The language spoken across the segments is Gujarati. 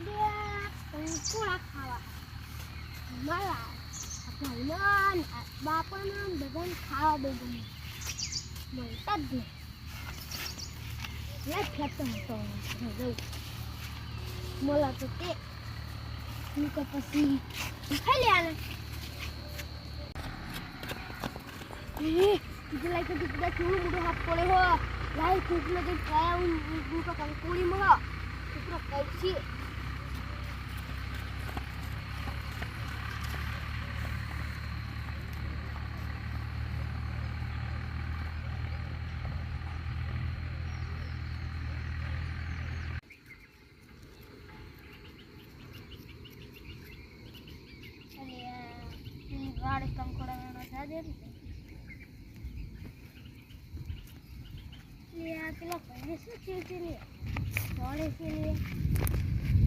કંકોડા ખાવા મારા ભાઈના બાપાના બધાને ખાવા બહુ ગમે મળતા જ નહીં ખેતો હતો જવું મળે તો તે પછી ખાઈ લે આને like que tu dá tudo mundo rapole ho lai tu lagi kaya buka kangkuli mo ha tu kaisi ini rada kangkula na saja પેલા ભાઈને શું થયું છે ને દોડે છે ને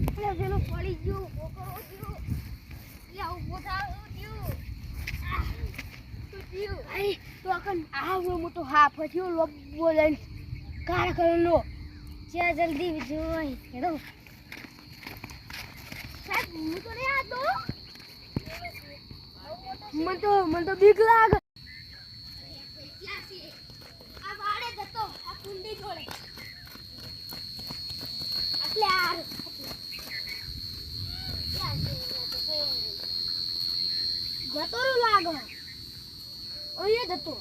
પેલા જેનો પડી ગયું બોકરો થયું એટલે ઉભો થયું થયું આઈ તો આખા આવડો મોટો હાફ થયો લોબો લઈને કાર કરેલો જ્યાં જલ્દી જોઈ હેડો સાહેબ હું તો નહીં આતો મને તો બીક લાગે કુંડી જોડે એટલે યાર જતો લાગે અહીંયા જતો